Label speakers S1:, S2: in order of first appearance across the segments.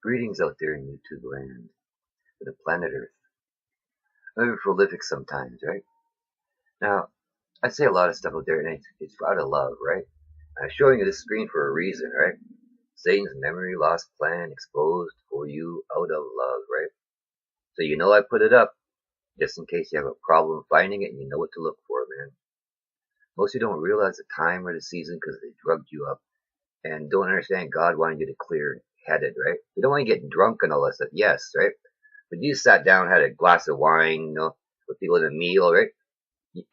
S1: Greetings out there in YouTube land, for the planet Earth. I'm very prolific sometimes, right? Now, I say a lot of stuff out there, and it's out of love, right? I'm showing you this screen for a reason, right? Satan's memory loss plan exposed for you out of love, right? So you know I put it up just in case you have a problem finding it and you know what to look for, man. Most of you don't realize the time or the season because they drugged you up and don't understand God wanted you to clear headed, right? You don't want to get drunk and all that stuff, yes, right? But you sat down, had a glass of wine, with people at a meal, right?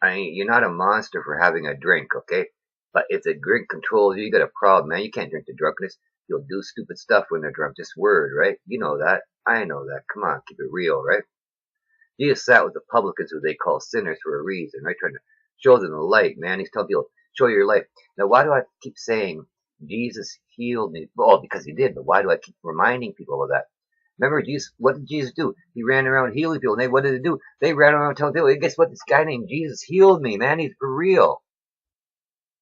S1: I mean, you're not a monster for having a drink, okay? But if the drink controls you, you got a problem, man. You can't drink to drunkenness. You'll do stupid stuff when they're drunk. Just word, right? You know that. I know that. Come on, keep it real, right? Jesus sat with the publicans, who they call sinners, for a reason, right? Trying to show them the light, man. He's telling people, show your light. Now, why do I keep saying Jesus healed me? Well, because he did, but why do I keep reminding people of that? Remember, Jesus, what did Jesus do? He ran around healing people. And what did they do? They ran around telling people, hey, guess what? This guy named Jesus healed me, man. He's for real.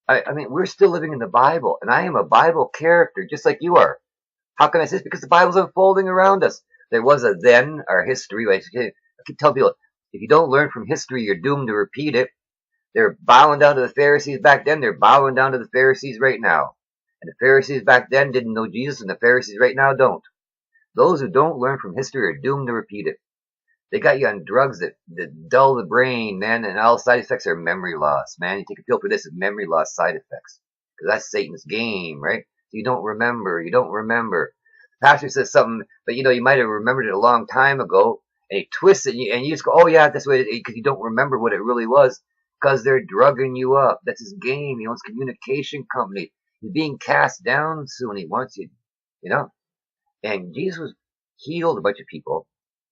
S1: I mean, we're still living in the Bible, and I am a Bible character, just like you are. How can I say this? Because the Bible's unfolding around us. There was a then, our history. I keep telling people, if you don't learn from history, you're doomed to repeat it. They're bowing down to the Pharisees back then. They're bowing down to the Pharisees right now. And the Pharisees back then didn't know Jesus, and the Pharisees right now don't. Those who don't learn from history are doomed to repeat it. They got you on drugs that dull the brain, man, and all side effects are memory loss, man. You take a pill for this, it's memory loss side effects. Because that's Satan's game, right? So you don't remember. The pastor says something, but you might have remembered it a long time ago, and he twists it, and you just go, oh yeah, that's what it is, because you don't remember what it really was, because they're drugging you up. That's his game. He owns a communication company. He's being cast down soon. He wants you, you know. And Jesus healed a bunch of people,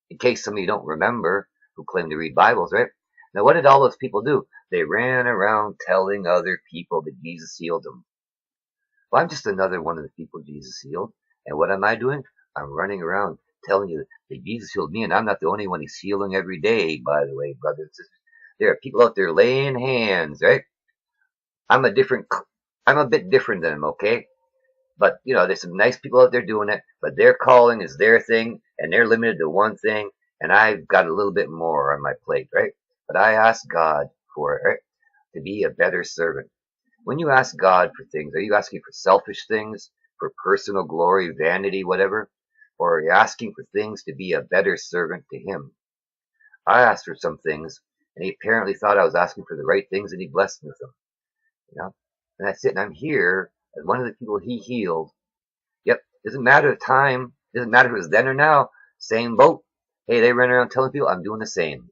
S1: in case some of you don't remember, who claim to read Bibles, right? Now, what did all those people do? They ran around telling other people that Jesus healed them. Well, I'm just another one of the people Jesus healed. And what am I doing? I'm running around telling you that Jesus healed me, and I'm not the only one he's healing every day, by the way, brothers and sisters. There are people out there laying hands, right? I'm a bit different than them, okay? But, there's some nice people out there doing it, but their calling is their thing, and they're limited to one thing, and I've got a little bit more on my plate, right? But I ask God for it, right? To be a better servant. When you ask God for things, are you asking for selfish things, for personal glory, vanity, whatever? Or are you asking for things to be a better servant to Him? I asked for some things, and He apparently thought I was asking for the right things, and He blessed me with them. And that's it, and I'm here as one of the people He healed. Yep, doesn't matter the time, doesn't matter if it was then or now, same boat. Hey, they ran around telling people I'm doing the same.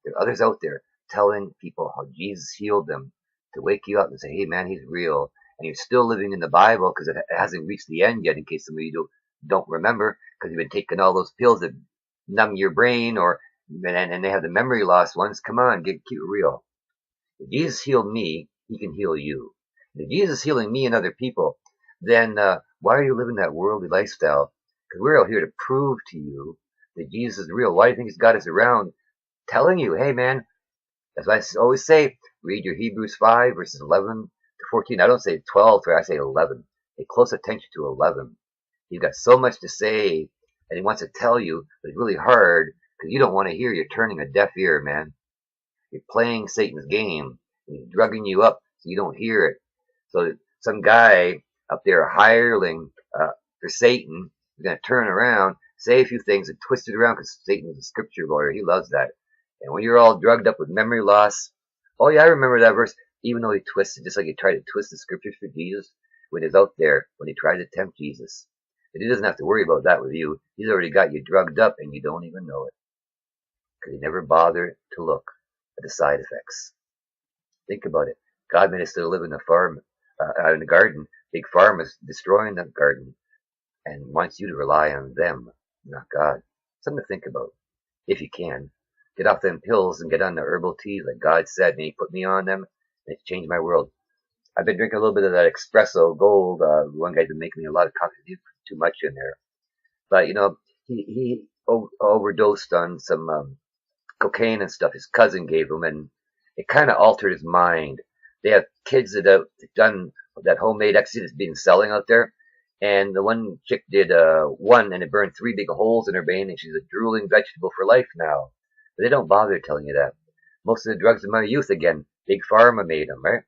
S1: There are others out there telling people how Jesus healed them, to wake you up and say, hey man, He's real. And you're still living in the Bible because it hasn't reached the end yet, in case some of you don't remember, because you've been taking all those pills that numb your brain, and they have the memory loss ones. Come on, keep it real. If Jesus healed me, He can heal you. If Jesus is healing me and other people, then why are you living that worldly lifestyle? Because we're out here to prove to you that Jesus is real. Why do you think He's got us around telling you, hey man, as I always say, read your Hebrews 5, verses 11 to 14. I don't say 12, I say 11. Pay close attention to 11. He's got so much to say, and He wants to tell you, but it's really hard, because you don't want to hear. You're turning a deaf ear, man. You're playing Satan's game, and He's drugging you up so you don't hear it. So some guy up there, a hireling for Satan, is going to turn around, say a few things, and twist it around, because Satan is a scripture lawyer. He loves that. And when you're all drugged up with memory loss, oh yeah, I remember that verse, even though he twisted, just like he tried to twist the scriptures for Jesus, when he's out there, when he tried to tempt Jesus. But He doesn't have to worry about that with you. He's already got you drugged up, and you don't even know it, because He never bothered to look at the side effects. Think about it. God made us to live in a farm, in a garden. Big Pharma is destroying the garden and wants you to rely on them, not God. Something to think about, if you can. Get off them pills and get on the herbal teas like God said, and He put me on them, and it's changed my world. I've been drinking a little bit of that espresso gold. One guy's been making me a lot of coffee, too much in there. But, he overdosed on some cocaine and stuff his cousin gave him, and it kind of altered his mind. They have kids that have done that homemade ecstasy that's being selling out there, And the one chick did one, and it burned 3 big holes in her vein, and she's a drooling vegetable for life now. But they don't bother telling you that. Most of the drugs in my youth, again, Big Pharma made them, right?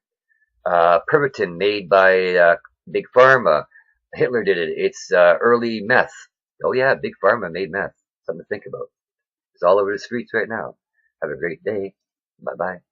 S1: Pervitin made by Big Pharma. Hitler did it. It's early meth. Oh yeah, Big Pharma made meth. Something to think about. It's all over the streets right now. Have a great day. Bye bye.